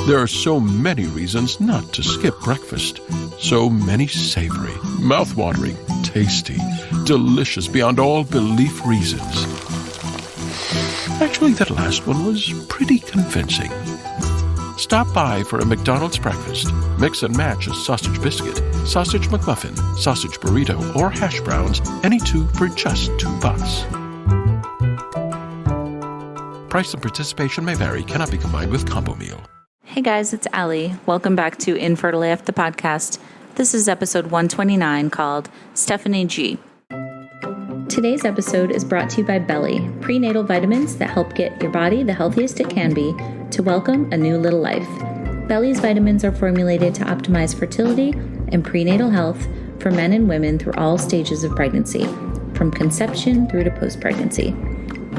There are so many reasons not to skip breakfast. So many savory, mouth-watering, tasty, delicious beyond all belief reasons. Actually, that last one was pretty convincing. Stop by for a McDonald's breakfast. Mix and match a sausage biscuit, sausage McMuffin, sausage burrito, or hash browns, any two for just $2. Price and participation may vary, cannot be combined with combo meal. Hey guys, it's Allie. Welcome back to Infertile AF, the podcast. This is episode 129 called Stephanie G. Today's episode is brought to you by BELI, prenatal vitamins that help get your body the healthiest it can be to welcome a new little life. BELI's vitamins are formulated to optimize fertility and prenatal health for men and women through all stages of pregnancy, from conception through to post-pregnancy.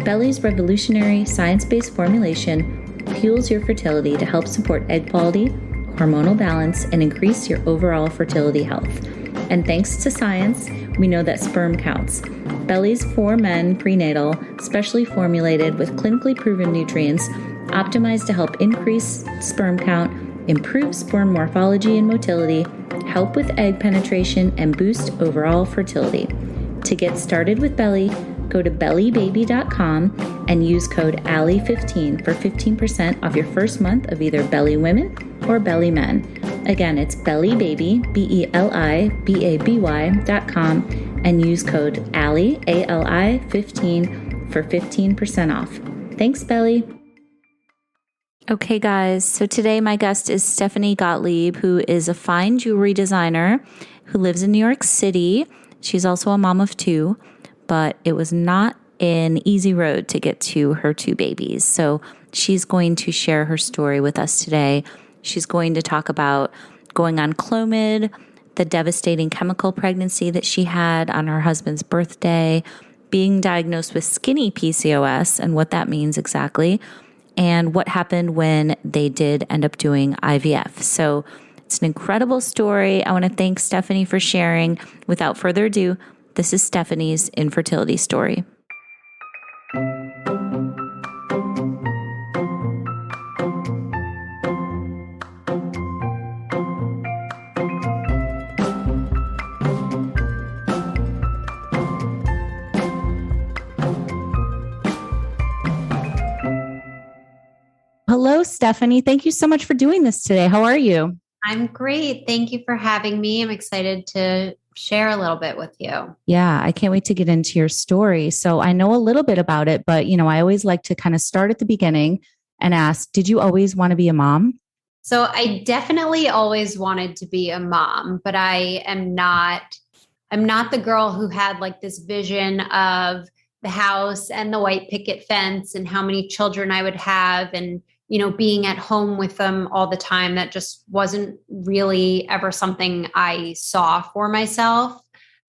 BELI's revolutionary science-based formulation fuels your fertility to help support egg quality, hormonal balance, and increase your overall fertility health. And thanks to science, we know that sperm counts. BELI's for Men Prenatal, specially formulated with clinically proven nutrients, optimized to help increase sperm count, improve sperm morphology and motility, help with egg penetration, and boost overall fertility. To get started with BELI, go to belibaby.com and use code ALLIE15 for 15% off your first month of either BELI Women or BELI Men. Again, it's belibaby, BELIBABY.com, and use code ALLIE, ALI15 for 15% off. Thanks, BELI. Okay, guys, so today my guest is Stephanie Gottlieb, who is a fine jewelry designer who lives in New York City. She's also a mom of two, but it was not an easy road to get to her two babies. So she's going to share her story with us today. She's going to talk about going on Clomid, the devastating chemical pregnancy that she had on her husband's birthday, being diagnosed with skinny PCOS and what that means exactly, and what happened when they did end up doing IVF. So it's an incredible story. I want to thank Stephanie for sharing. Without further ado, this is Stephanie's infertility story. Hello, Stephanie. Thank you so much for doing this today. How are you? I'm great. Thank you for having me. I'm excited to share a little bit with you. Yeah, I can't wait to get into your story. So I know a little bit about it, but I always like to kind of start at the beginning and ask, did you always want to be a mom? So I definitely always wanted to be a mom, but I'm not the girl who had like this vision of the house and the white picket fence and how many children I would have and being at home with them all the time. That just wasn't really ever something I saw for myself.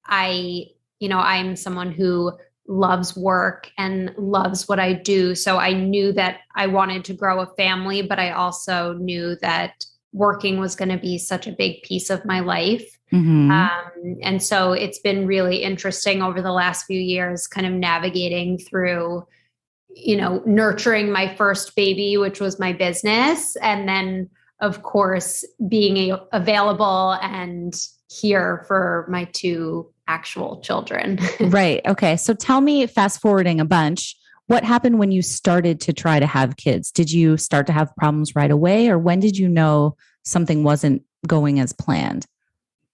I'm someone who loves work and loves what I do. So I knew that I wanted to grow a family, but I also knew that working was going to be such a big piece of my life. Mm-hmm. And so it's been really interesting over the last few years, kind of navigating through nurturing my first baby, which was my business. And then, of course, being available and here for my two actual children. Right. Okay. So tell me, fast forwarding a bunch, what happened when you started to try to have kids? Did you start to have problems right away? Or when did you know something wasn't going as planned?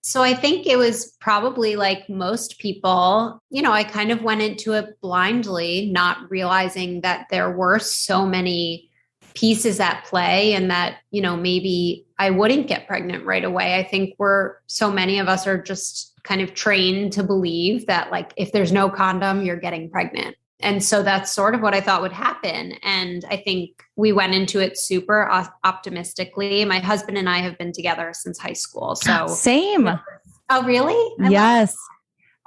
So I think it was probably like most people, I kind of went into it blindly, not realizing that there were so many pieces at play and that, maybe I wouldn't get pregnant right away. I think so many of us are just kind of trained to believe that like, if there's no condom, you're getting pregnant. And so that's sort of what I thought would happen. And I think we went into it super optimistically. My husband and I have been together since high school. So same. Oh, really? Yes.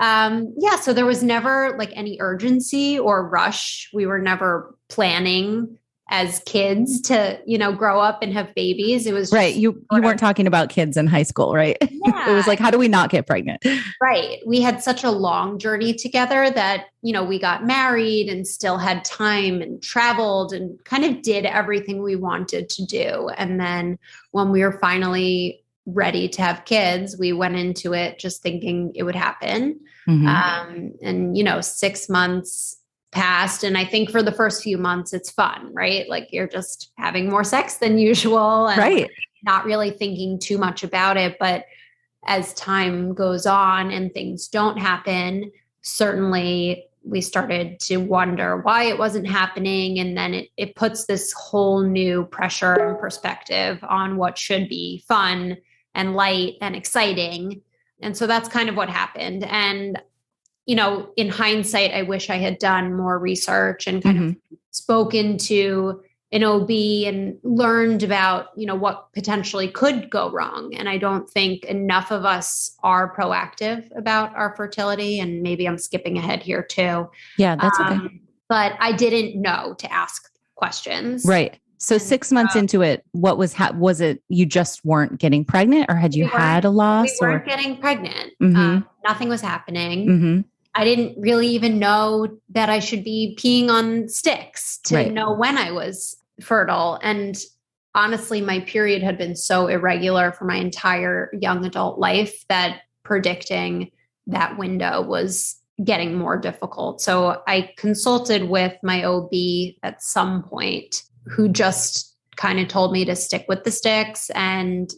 So there was never like any urgency or rush. We were never planning as kids to, grow up and have babies. It was right. You weren't talking about kids in high school, right? Yeah. It was like, how do we not get pregnant? Right. We had such a long journey together that, we got married and still had time and traveled and kind of did everything we wanted to do. And then when we were finally ready to have kids, we went into it just thinking it would happen. And 6 months passed. And I think for the first few months, it's fun, right? Like you're just having more sex than usual and right. not really thinking too much about it. But as time goes on and things don't happen, certainly we started to wonder why it wasn't happening. And then it puts this whole new pressure and perspective on what should be fun and light and exciting. And so that's kind of what happened. And in hindsight, I wish I had done more research and kind of spoken to an OB and learned about, what potentially could go wrong. And I don't think enough of us are proactive about our fertility. And maybe I'm skipping ahead here too. Yeah, that's okay. But I didn't know to ask questions. Right. So 6 months into it, what was it you just weren't getting pregnant or had you had a loss? We weren't getting pregnant. Nothing was happening. Mm-hmm. I didn't really even know that I should be peeing on sticks to know when I was fertile. And honestly, my period had been so irregular for my entire young adult life that predicting that window was getting more difficult. So I consulted with my OB at some point, who just kind of told me to stick with the sticks and,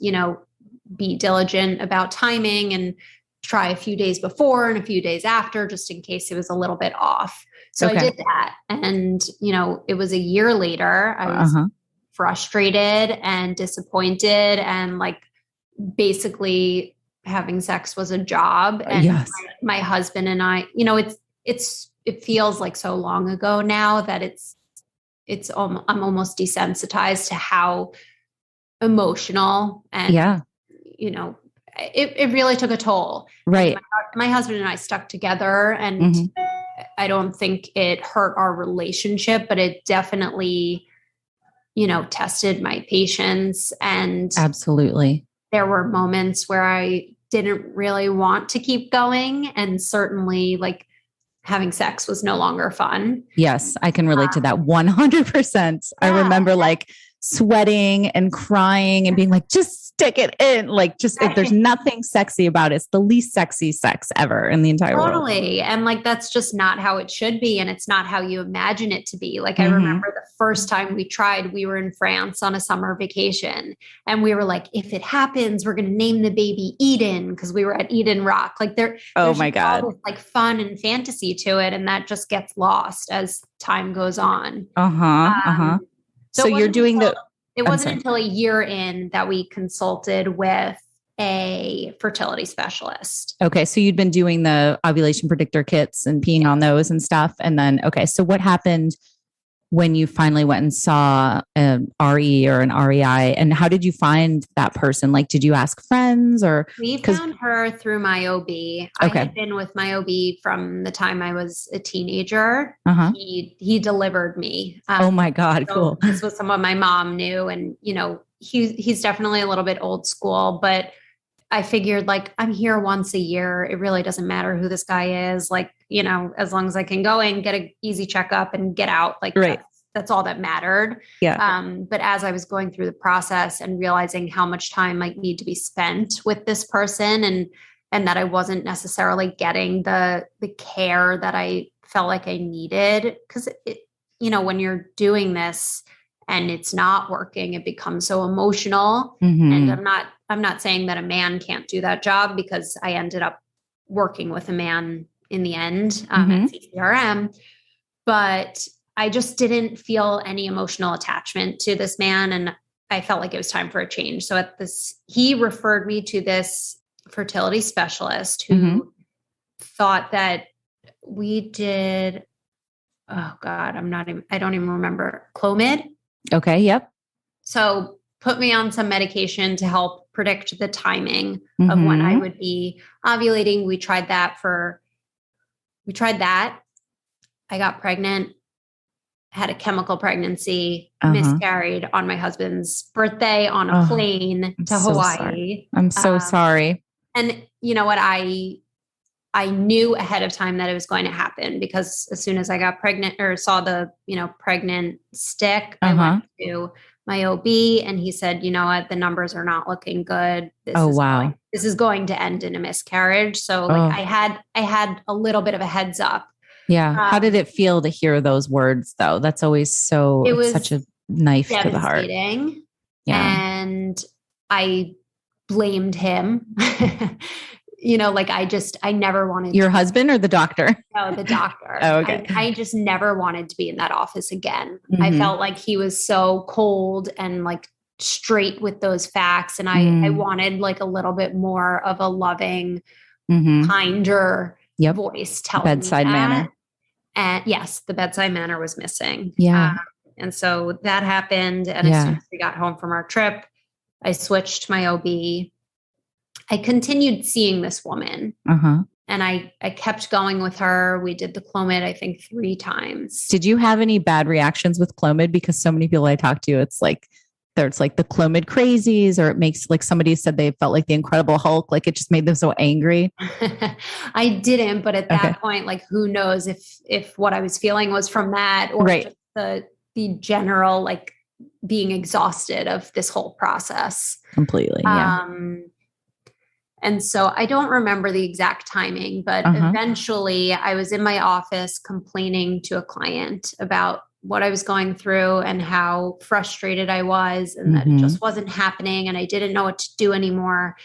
be diligent about timing and try a few days before and a few days after, just in case it was a little bit off. So I did that. And, it was a year later. I was frustrated and disappointed and basically having sex was a job. And my husband and I, it feels like so long ago now that I'm almost desensitized to how emotional and, it really took a toll. Right. My husband and I stuck together and I don't think it hurt our relationship, but it definitely, tested my patience. And absolutely, there were moments where I didn't really want to keep going. And certainly having sex was no longer fun. Yes, I can relate to that 100%. I remember sweating and crying and being like, just stick it in. There's nothing sexy about it. It's the least sexy sex ever in the entire world. Totally. And that's just not how it should be. And it's not how you imagine it to be. I remember the first time we tried, we were in France on a summer vacation and we were like, if it happens, we're going to name the baby Eden because we were at Eden Rock. Oh my God. All this, fun and fantasy to it. And that just gets lost as time goes on. So you're doing it wasn't until a year in that we consulted with a fertility specialist. Okay. So you'd been doing the ovulation predictor kits and peeing on those and stuff. And then, so what happened when you finally went and saw an RE or an REI, and how did you find that person? Did you ask friends or? We found her through my OB. I had been with my OB from the time I was a teenager. He delivered me. Oh my God. So cool. This was someone my mom knew. And, he's definitely a little bit old school, but I figured I'm here once a year. It really doesn't matter who this guy is. As long as I can go and get an easy checkup and get out, that's all that mattered. Yeah. But as I was going through the process and realizing how much time might need to be spent with this person and that I wasn't necessarily getting the care that I felt like I needed, because when you're doing this and it's not working, it becomes so emotional. And I'm not saying that a man can't do that job, because I ended up working with a man in the end at CCRM, but I just didn't feel any emotional attachment to this man. And I felt like it was time for a change. So he referred me to this fertility specialist who thought that we did, oh God, I don't even remember, Clomid. Okay. Yep. So put me on some medication to help predict the timing of when I would be ovulating. We tried that. I got pregnant had a chemical pregnancy, miscarried on my husband's birthday on a plane to Hawaii. Sorry. I'm so sorry. And you know what? I knew ahead of time that it was going to happen because as soon as I got pregnant or saw the, pregnant stick, I went to my OB and he said, you know what, the numbers are not looking good. This is going to end in a miscarriage. So like I had a little bit of a heads up. Yeah. How did it feel to hear those words though? That's always it's such a knife to the heart. Yeah. And I blamed him. I never wanted your husband or the doctor? No, the doctor. Oh, okay. I just never wanted to be in that office again. I felt like he was so cold and like straight with those facts. And I wanted like a little bit more of a loving, kinder voice telling bedside me that. manner. And yes, the bedside manner was missing. Yeah. And so that happened. And as soon as we got home from our trip, I switched my OB. I continued seeing this woman and I kept going with her. We did the Clomid, I think 3 times. Did you have any bad reactions with Clomid? Because so many people I talk to, it's like the Clomid crazies, or it makes like somebody said they felt like the Incredible Hulk. Like it just made them so angry. I didn't, but at that point, like who knows if what I was feeling was from that or just the general, like being exhausted of this whole process. Completely. Yeah. And so I don't remember the exact timing, but eventually I was in my office complaining to a client about what I was going through and how frustrated I was and that it just wasn't happening and I didn't know what to do anymore.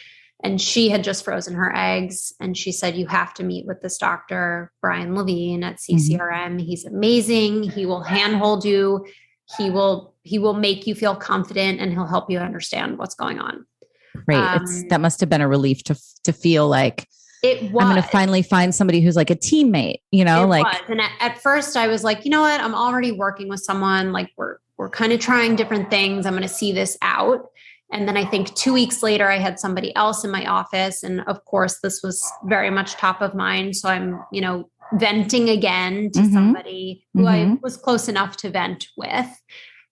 And she had just frozen her eggs and she said, you have to meet with this doctor, Brian Levine at CCRM. He's amazing. He will handhold you. He will make you feel confident and he'll help you understand what's going on. Right. That must have been a relief to feel like I'm going to finally find somebody who's like a teammate, And at first I was like, you know what? I'm already working with someone. Like we're kind of trying different things. I'm going to see this out. And then I think 2 weeks later, I had somebody else in my office. And of course, this was very much top of mind. So I'm, venting again to somebody who I was close enough to vent with.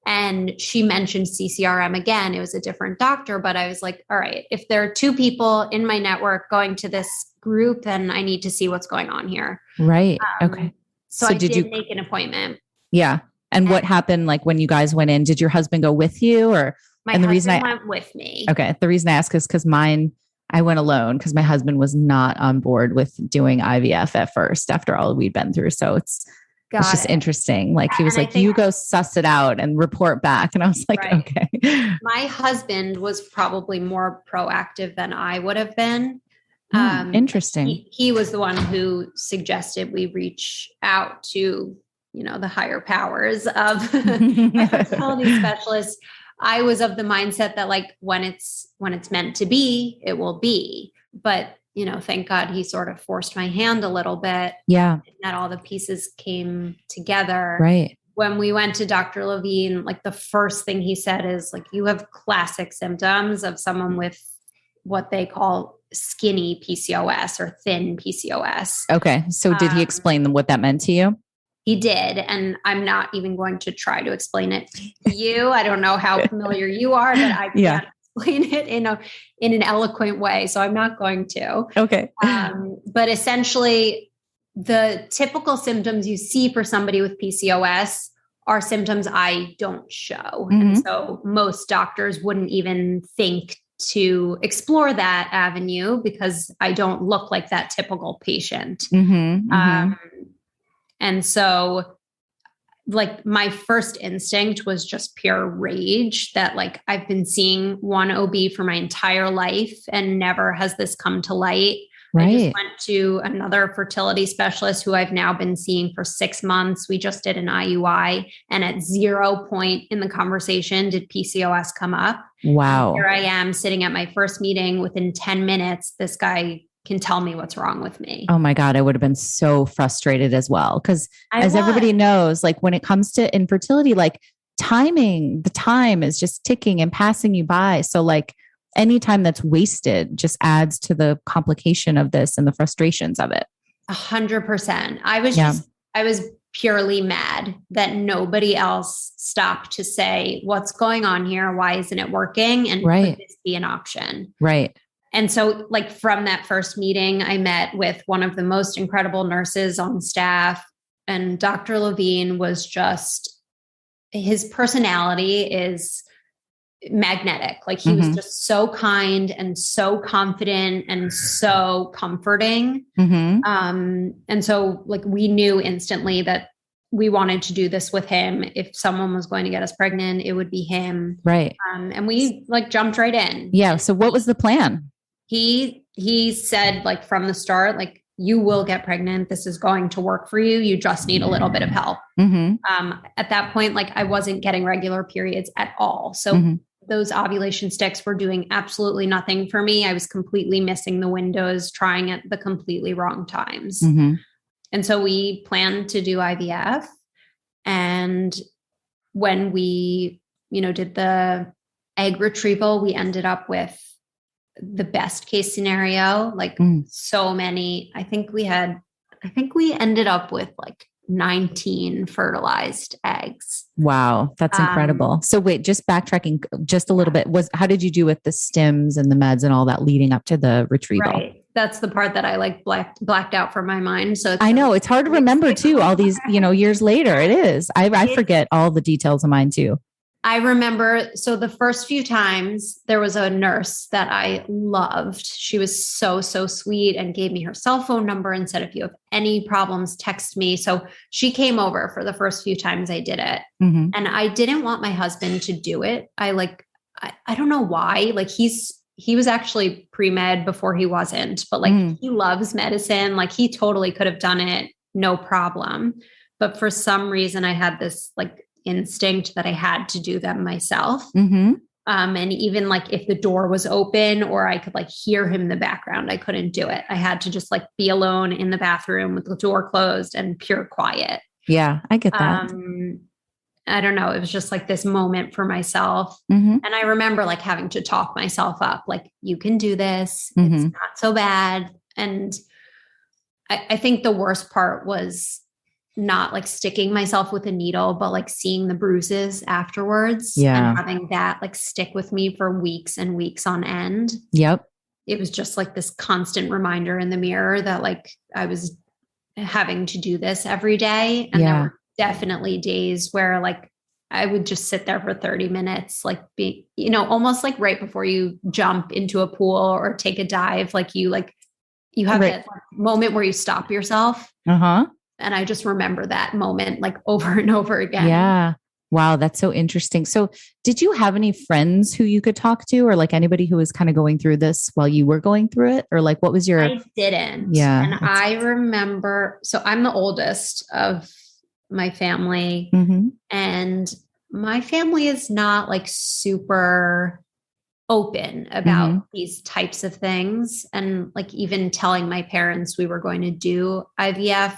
And she mentioned CCRM again. It was a different doctor, but I was like, all right, if there are 2 people in my network going to this group, then I need to see what's going on here. Right. Okay. So I did make an appointment. Yeah. And what happened? Like when you guys went in, did your husband go with you or? My husband went with me. Okay. The reason I ask is because I went alone because my husband was not on board with doing IVF at first after all we'd been through. So it's just interesting. Like he was like, you go suss it out and report back. And I was like, okay. My husband was probably more proactive than I would have been. Interesting. He was the one who suggested we reach out to, the higher powers of fertility specialists. I was of the mindset that like when it's meant to be, it will be. But thank God he sort of forced my hand a little bit. Yeah. That all the pieces came together. Right. When we went to Dr. Levine, like the first thing he said is like, you have classic symptoms of someone with what they call skinny PCOS or thin PCOS. Okay. So did he explain what that meant to you? He did. And I'm not even going to try to explain it to you. I don't know how familiar you are, but I can't explain it in an eloquent way. So I'm not going to. Okay. But essentially the typical symptoms you see for somebody with PCOS are symptoms I don't show. And so most doctors wouldn't even think to explore that avenue because I don't look like that typical patient. And so like my first instinct was just pure rage that like I've been seeing one OB for my entire life and never has this come to light. Right. I just went to another fertility specialist who I've now been seeing for 6 months. We just did an IUI and at 0 point in the conversation did PCOS come up. Wow. And here I am sitting at my first meeting. Within 10 minutes, this guy can tell me what's wrong with me. Oh my God. I would have been so frustrated as well. Cause everybody knows, like when it comes to infertility, like the time is just ticking and passing you by. So like any time that's wasted just adds to the complication of this and the frustrations of it. 100%. I was purely mad that nobody else stopped to say, what's going on here? Why isn't it working? And could this be an option? Right. And so like from that first meeting, I met with one of the most incredible nurses on staff, and Dr. Levine was just, his personality is magnetic. Like he was just so kind and so confident and so comforting. And so like we knew instantly that we wanted to do this with him. If someone was going to get us pregnant, it would be him. Right. And we like jumped right in. Yeah. So what was the plan? He said like from the start, like, you will get pregnant. This is going to work for you. You just need a little bit of help. At that point, like I wasn't getting regular periods at all. So those ovulation sticks were doing absolutely nothing for me. I was completely missing the windows, trying at the completely wrong times. And so we planned to do IVF. And when we, did the egg retrieval, we ended up with the best case scenario, like so many, I think we ended up with like 19 fertilized eggs. Wow. That's incredible. So wait, just backtracking just a little bit, how did you do with the stims and the meds and all that leading up to the retrieval? Right. That's the part that I like blacked out from my mind. So I know it's hard to remember too, all these, years later. It is. I forget all the details of mine too. I remember, so the first few times there was a nurse that I loved. She was so, so sweet and gave me her cell phone number and said, if you have any problems, text me. So she came over for the first few times I did it. And I didn't want my husband to do it. I don't know why, like he was actually pre-med before he wasn't, but like he loves medicine. Like he totally could have done it. No problem. But for some reason I had this like instinct that I had to do them myself. And even like if the door was open or I could like hear him in the background, I couldn't do it. I had to just like be alone in the bathroom with the door closed and pure quiet. Yeah, I get that. I don't know. It was just like this moment for myself. And I remember like having to talk myself up, like, you can do this. It's not so bad. And I think the worst part was not like sticking myself with a needle, but like seeing the bruises afterwards and having that like stick with me for weeks and weeks on end. Yep. It was just like this constant reminder in the mirror that like I was having to do this every day. And there were definitely days where like I would just sit there for 30 minutes, like be, almost like right before you jump into a pool or take a dive, like you have that moment where you stop yourself. And I just remember that moment like over and over again. Yeah. Wow. That's so interesting. So did you have any friends who you could talk to, or like anybody who was kind of going through this while you were going through it? Or like, what was your... I didn't. Yeah. And I remember, so I'm the oldest of my family, and my family is not like super open about these types of things. And like even telling my parents we were going to do IVF,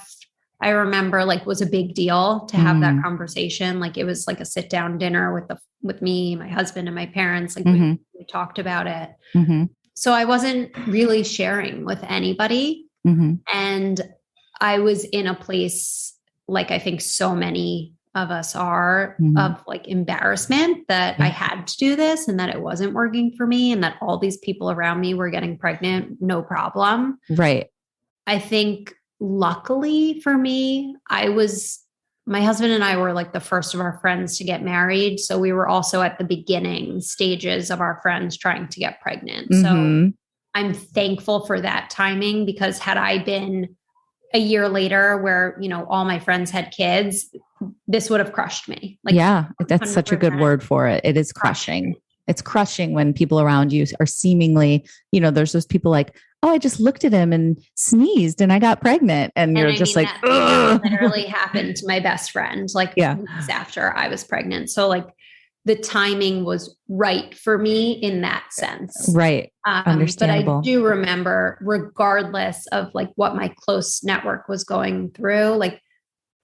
I remember like was a big deal to have that conversation. Like it was like a sit down dinner with me, my husband and my parents. Like we talked about it. So I wasn't really sharing with anybody. And I was in a place like, I think so many of us are of like embarrassment that I had to do this and that it wasn't working for me and that all these people around me were getting pregnant, no problem. Right. I think luckily for me, my husband and I were like the first of our friends to get married. So we were also at the beginning stages of our friends trying to get pregnant. So I'm thankful for that timing, because had I been a year later where, all my friends had kids, this would have crushed me. Like, yeah, that's such a good word for it. It is crushing. It's crushing when people around you are seemingly, there's those people like, oh, I just looked at him and sneezed and I got pregnant. And you're just like, that literally happened to my best friend, like weeks after I was pregnant. So like the timing was right for me in that sense. Right. Understandable. But I do remember, regardless of like what my close network was going through, like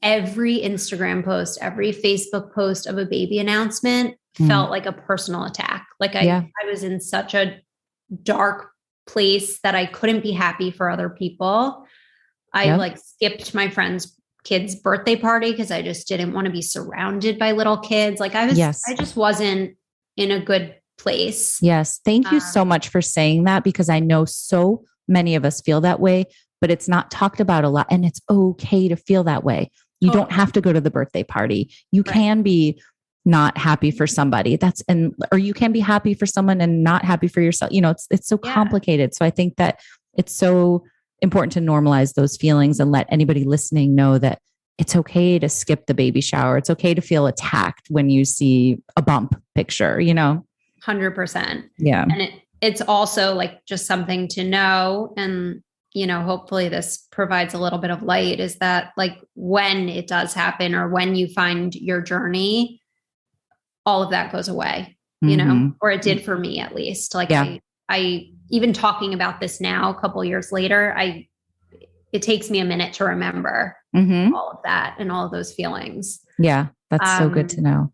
every Instagram post, every Facebook post of a baby announcement felt like a personal attack. Like I was in such a dark place that I couldn't be happy for other people. I like skipped my friends' kid's birthday party because I just didn't want to be surrounded by little kids. Like I just wasn't in a good place. Yes. Thank you so much for saying that, because I know so many of us feel that way, but it's not talked about a lot, and it's okay to feel that way. You don't have to go to the birthday party. You can be not happy for somebody or you can be happy for someone and not happy for yourself. It's so complicated. So I think that it's so important to normalize those feelings and let anybody listening know that it's okay to skip the baby shower. It's okay to feel attacked when you see a bump picture, 100%. Yeah. And it's also like just something to know. And, hopefully this provides a little bit of light, is that like when it does happen or when you find your journey, all of that goes away, or it did for me at least. Like I even talking about this now, a couple of years later, it takes me a minute to remember all of that and all of those feelings. Yeah. That's so good to know.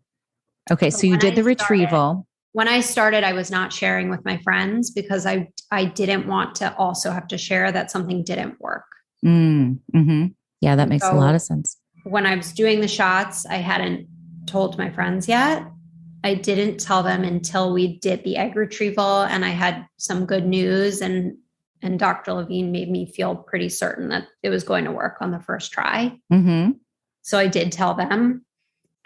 Okay. So you did the retrieval. When I started, I was not sharing with my friends because I didn't want to also have to share that something didn't work. Mm-hmm. Yeah, that makes a lot of sense. When I was doing the shots, I hadn't told my friends yet. I didn't tell them until we did the egg retrieval and I had some good news, and Dr. Levine made me feel pretty certain that it was going to work on the first try. Mm-hmm. So I did tell them,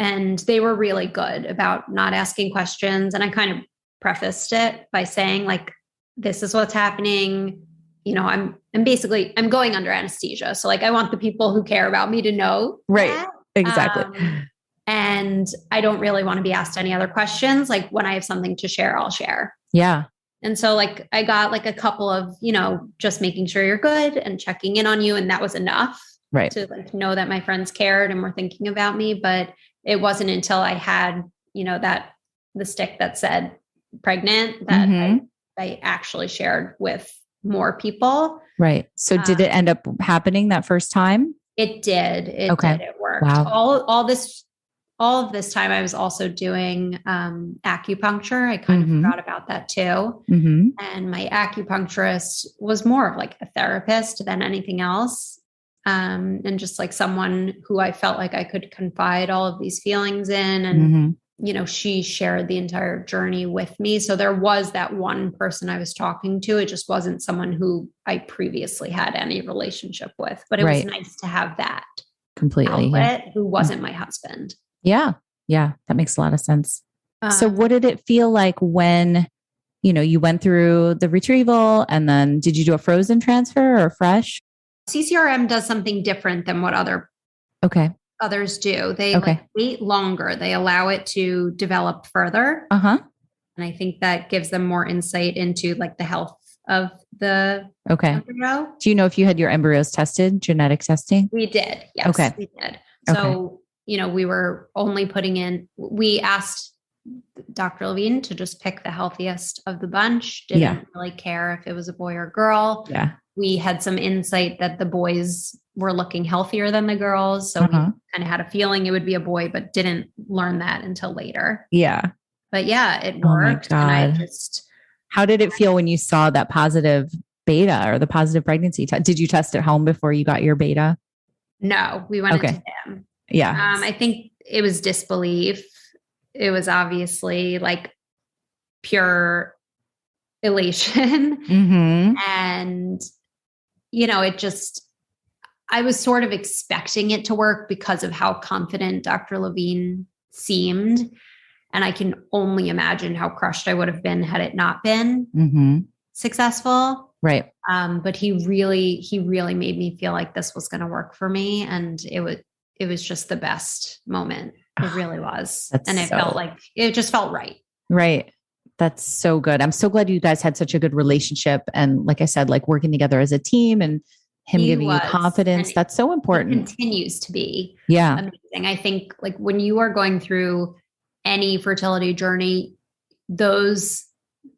and they were really good about not asking questions. And I kind of prefaced it by saying like, this is what's happening. I'm going under anesthesia. So like, I want the people who care about me to know. Right. That. Exactly. And I don't really want to be asked any other questions. Like when I have something to share, I'll share. Yeah. And so like, I got like a couple of, just making sure you're good and checking in on you. And that was enough to like know that my friends cared and were thinking about me. But it wasn't until I had, the stick that said pregnant that I actually shared with more people. Right. So did it end up happening that first time? It did. It did. It worked. Wow. All of this time I was also doing acupuncture. I kind of forgot about that too. Mm-hmm. And my acupuncturist was more of like a therapist than anything else. And just like someone who I felt like I could confide all of these feelings in. And, she shared the entire journey with me. So there was that one person I was talking to. It just wasn't someone who I previously had any relationship with, but it was nice to have that completely outlet who wasn't my husband. Yeah. Yeah. That makes a lot of sense. So what did it feel like when, you went through the retrieval, and then did you do a frozen transfer or fresh? CCRM does something different than what others do. They like wait longer. They allow it to develop further. Uh-huh. And I think that gives them more insight into like the health of the embryo. Do you know if you had your embryos tested, genetic testing? We did. Yes, we did. So, we were only we asked Dr. Levine to just pick the healthiest of the bunch. Didn't really care if it was a boy or girl. Yeah. We had some insight that the boys were looking healthier than the girls. So we kind of had a feeling it would be a boy, but didn't learn that until later. Yeah. But yeah, it worked. Oh my God. And how did it feel when you saw that positive beta or the positive pregnancy test? Did you test at home before you got your beta? No, we went into him. Yeah. I think it was disbelief. It was obviously like pure elation. Mm-hmm. And, I was sort of expecting it to work because of how confident Dr. Levine seemed. And I can only imagine how crushed I would have been had it not been successful. Right. But he really made me feel like this was going to work for me. And it was just the best moment. It really was. And it felt like, it just felt right. Right. That's so good. I'm so glad you guys had such a good relationship. And like I said, like working together as a team and him giving you confidence. That's so important. It continues to be amazing. I think like when you are going through any fertility journey, those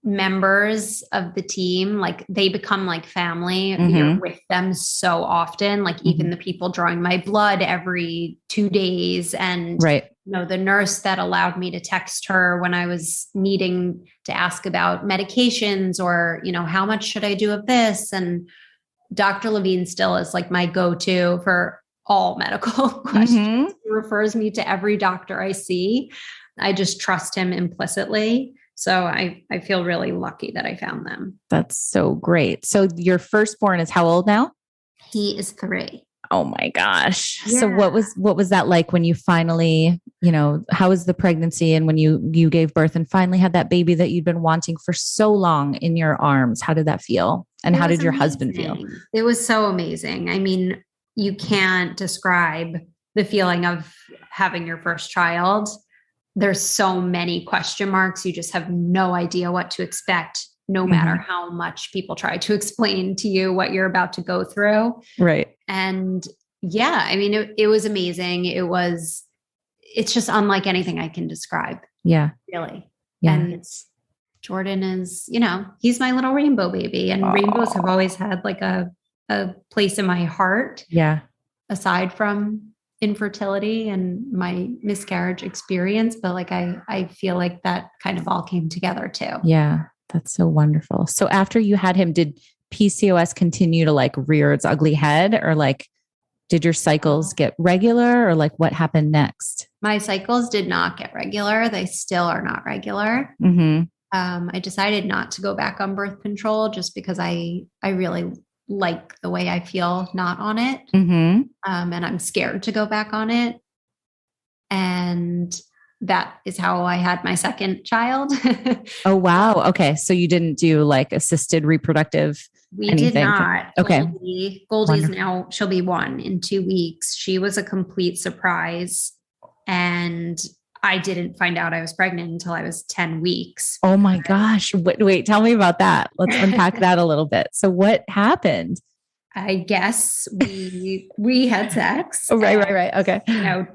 members of the team, like they become like family. You're with them so often, like even the people drawing my blood every 2 days. And, the nurse that allowed me to text her when I was needing to ask about medications or, how much should I do of this? And Dr. Levine still is like my go-to for all medical questions. He refers me to every doctor I see. I just trust him implicitly. So I feel really lucky that I found them. That's so great. So your firstborn is how old now? He is 3. Oh my gosh. Yeah. So what was that like when you finally, how was the pregnancy and when you gave birth and finally had that baby that you'd been wanting for so long in your arms? How did that feel? And how did your husband feel? It was so amazing. I mean, you can't describe the feeling of having your first child. There's so many question marks. You just have no idea what to expect, no matter how much people try to explain to you what you're about to go through. Right. And yeah, I mean, it was amazing. It's just unlike anything I can describe. Yeah. Really. Yeah. And Jordan is, he's my little rainbow baby, and rainbows have always had like a place in my heart. Yeah. Aside from infertility and my miscarriage experience. But like, I feel like that kind of all came together too. Yeah. That's so wonderful. So after you had him, did PCOS continue to like rear its ugly head, or like, did your cycles get regular, or like what happened next? My cycles did not get regular. They still are not regular. I decided not to go back on birth control just because I really like the way I feel not on it. And I'm scared to go back on it. And that is how I had my second child. Oh, wow. Okay. So you didn't do like assisted reproductive We anything? did not. Okay. Goldie's now, she'll be 1 in 2 weeks. She was a complete surprise. And I didn't find out I was pregnant until I was 10 weeks. Oh my gosh. Wait, tell me about that. Let's unpack that a little bit. So what happened? I guess we had sex. Oh, right. Okay.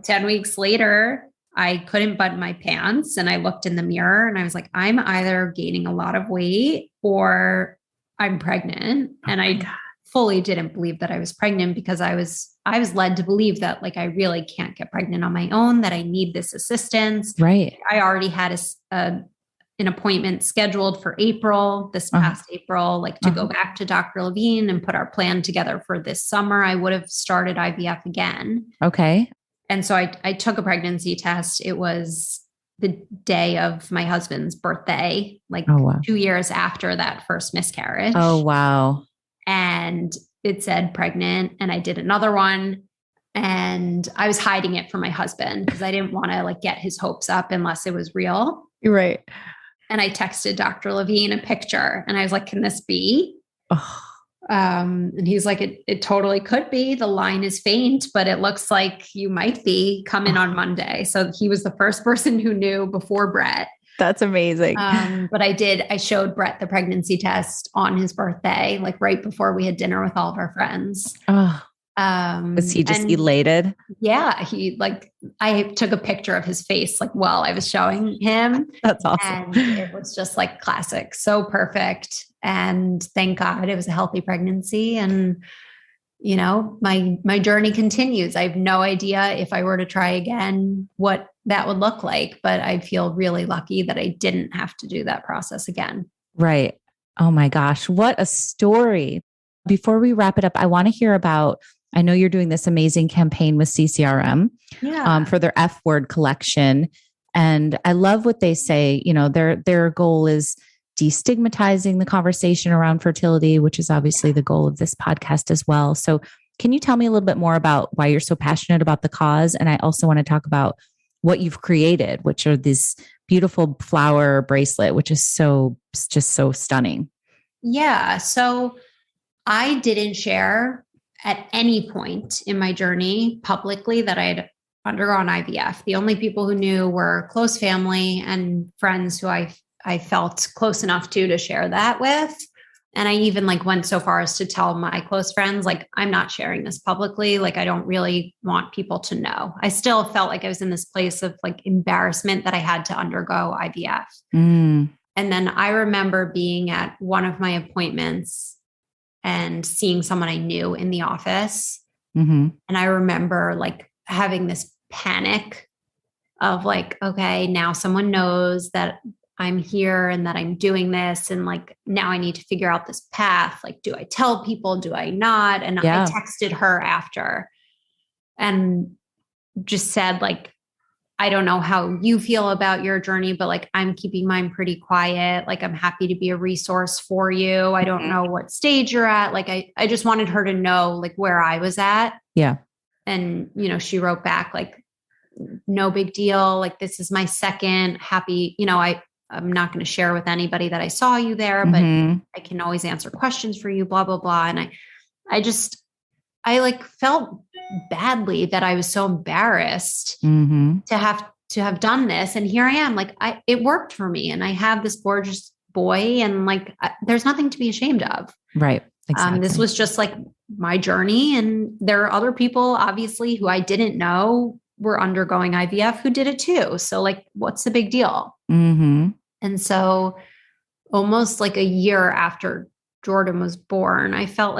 10 weeks later, I couldn't button my pants, and I looked in the mirror and I was like, I'm either gaining a lot of weight or I'm pregnant. And I fully didn't believe that I was pregnant, because I was led to believe that like, I really can't get pregnant on my own, that I need this assistance. Right. I already had an appointment scheduled for April, this past April, like to go back to Dr. Levine and put our plan together for this summer. I would have started IVF again. Okay. And so I took a pregnancy test. It was the day of my husband's birthday, like 2 years after that first miscarriage. Oh, wow. And it said pregnant, and I did another one, and I was hiding it from my husband because I didn't want to like get his hopes up unless it was real. Right. And I texted Dr. Levine a picture, and I was like, can this be? Oh. And he's like, it totally could be. The line is faint, but it looks like you might be coming on Monday. So he was the first person who knew before Brett. That's amazing. But I showed Brett the pregnancy test on his birthday, like right before we had dinner with all of our friends. Oh. Was he just elated? Yeah. I took a picture of his face, like while I was showing him. That's awesome. And it was just like classic, so perfect. And thank God it was a healthy pregnancy. And, my journey continues. I have no idea if I were to try again, what that would look like, but I feel really lucky that I didn't have to do that process again. Right. Oh my gosh. What a story. Before we wrap it up, I want to hear about, I know you're doing this amazing campaign with CCRM for their F word collection. And I love what they say, their goal is destigmatizing the conversation around fertility, which is obviously the goal of this podcast as well. So can you tell me a little bit more about why you're so passionate about the cause? And I also want to talk about what you've created, which are this beautiful flower bracelet, which is just so stunning. Yeah. So I didn't share at any point in my journey publicly that I had undergone IVF. The only people who knew were close family and friends who I felt close enough to share that with. And I even went so far as to tell my close friends, I'm not sharing this publicly. I don't really want people to know. I still felt like I was in this place of embarrassment that I had to undergo IVF. And then I remember being at one of my appointments and seeing someone I knew in the office. And I remember having this panic of okay, now someone knows that I'm here and that I'm doing this. And now I need to figure out this path. Do I tell people? Do I not? And I texted her after and just said like, I don't know how you feel about your journey, but like, I'm keeping mine pretty quiet. Like, I'm happy to be a resource for you. I don't know what stage you're at. Like, I just wanted her to know like where I was at. Yeah. And, she wrote back like, no big deal. Like, this is my second. Happy, I'm not going to share with anybody that I saw you there, but I can always answer questions for you, blah, blah, blah. And I like felt badly that I was so embarrassed to have done this. And here I am, like, it worked for me, and I have this gorgeous boy, and like, there's nothing to be ashamed of. Right. Exactly. This was just like my journey. And there are other people, obviously, who I didn't know were undergoing IVF who did it too. So like, what's the big deal? And so almost like a year after Jordan was born, I felt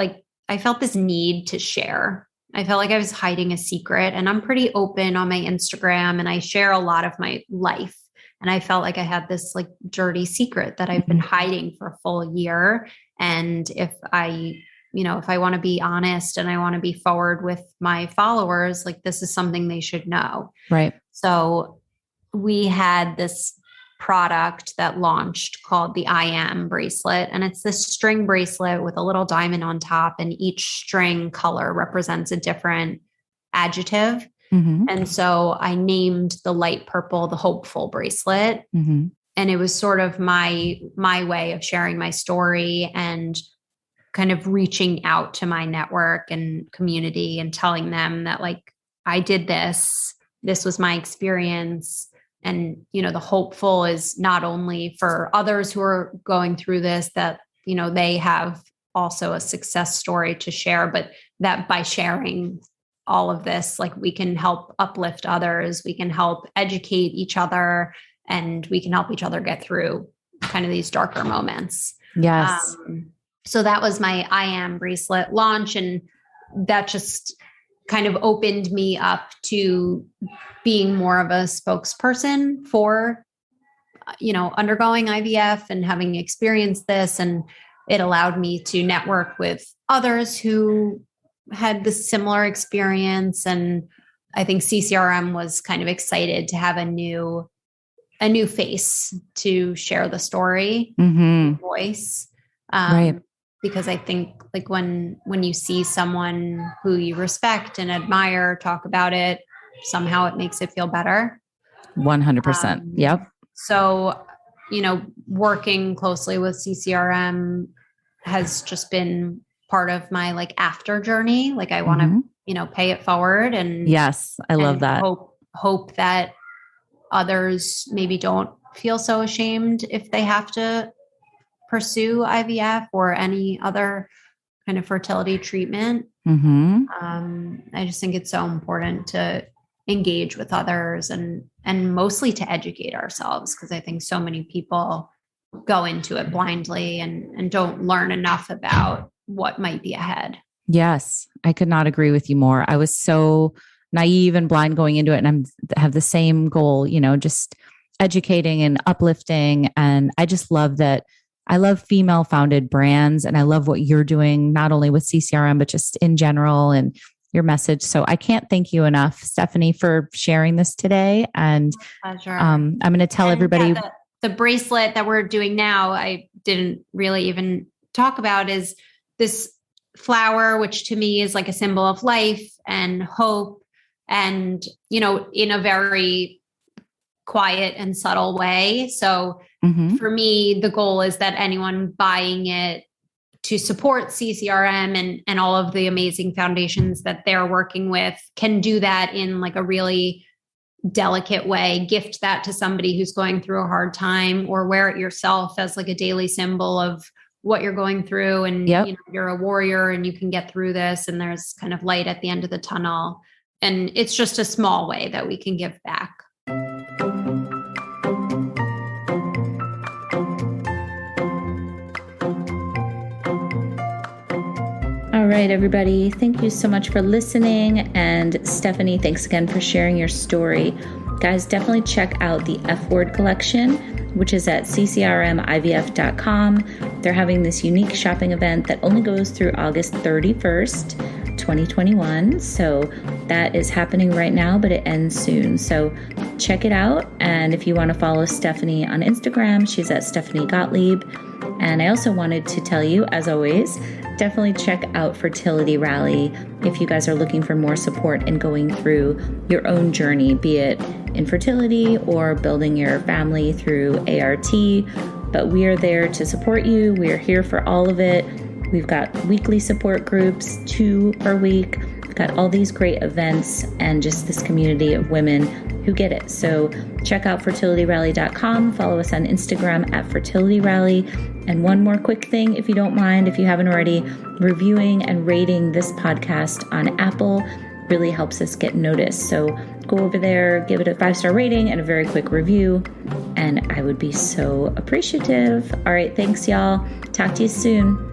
this need to share. I felt like I was hiding a secret, and I'm pretty open on my Instagram, and I share a lot of my life. And I felt like I had this like dirty secret that I've been hiding for a full year. And if I want to be honest and I want to be forward with my followers, like, this is something they should know. Right. So we had this product that launched called the I Am Bracelet. And it's this string bracelet with a little diamond on top, and each string color represents a different adjective. And so I named the light purple the hopeful bracelet. And it was sort of my way of sharing my story and kind of reaching out to my network and community and telling them that like, I did this was my experience. And, the hopeful is not only for others who are going through this, that, they have also a success story to share, but that by sharing all of this, like, we can help uplift others, we can help educate each other, and we can help each other get through kind of these darker moments. Yes. So that was my I Am Bracelet launch. And that just kind of opened me up to being more of a spokesperson for, undergoing IVF and having experienced this. And it allowed me to network with others who had this similar experience. And I think CCRM was kind of excited to have a new face to share the story, voice. Right. Because I think like when you see someone who you respect and admire talk about it, somehow it makes it feel better. 100%. Yep. So, working closely with CCRM has just been part of my like after journey. Like, I want to, pay it forward. And yes, I love that. Hope that others maybe don't feel so ashamed if they have to pursue IVF or any other kind of fertility treatment. I just think it's so important to engage with others and mostly to educate ourselves, because I think so many people go into it blindly and don't learn enough about what might be ahead. Yes, I could not agree with you more. I was so naive and blind going into it, and I have the same goal, just educating and uplifting. And I just love that. I love female founded brands, and I love what you're doing, not only with CCRM, but just in general and your message. So I can't thank you enough, Stephanie, for sharing this today. And pleasure. I'm going to tell everybody. Yeah, the bracelet that we're doing now, I didn't really even talk about, is this flower, which to me is like a symbol of life and hope, and, in a very quiet and subtle way. So for me, the goal is that anyone buying it to support CCRM and all of the amazing foundations that they're working with can do that in like a really delicate way, gift that to somebody who's going through a hard time, or wear it yourself as like a daily symbol of what you're going through. And you're a warrior and you can get through this, and there's kind of light at the end of the tunnel. And it's just a small way that we can give back. All right, everybody. Thank you so much for listening. And Stephanie, thanks again for sharing your story. Guys, definitely check out the F Word collection, which is at ccrmivf.com. They're having this unique shopping event that only goes through August 31st. 2021. So that is happening right now, but it ends soon. So check it out. And if you want to follow Stephanie on Instagram, she's at Stephanie Gottlieb. And I also wanted to tell you, as always, definitely check out Fertility Rally if you guys are looking for more support in going through your own journey, be it infertility or building your family through ART. But we are there to support you. We are here for all of it. We've got weekly support groups, 2 per week. We've got all these great events and just this community of women who get it. So check out fertilityrally.com. Follow us on Instagram at fertilityrally. And one more quick thing, if you don't mind, if you haven't already, reviewing and rating this podcast on Apple really helps us get noticed. So go over there, give it a 5-star rating and a very quick review, and I would be so appreciative. All right, thanks, y'all. Talk to you soon.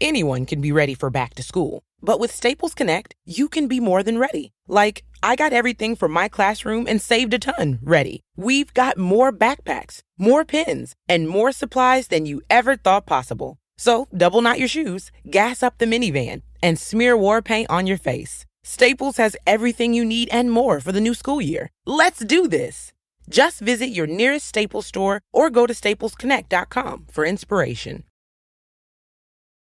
Anyone can be ready for back to school, but with Staples Connect, you can be more than ready. Like, I got everything from my classroom and saved a ton ready. We've got more backpacks, more pens, and more supplies than you ever thought possible. So double knot your shoes, gas up the minivan, and smear war paint on your face. Staples has everything you need and more for the new school year. Let's do this. Just visit your nearest Staples store or go to staplesconnect.com for inspiration.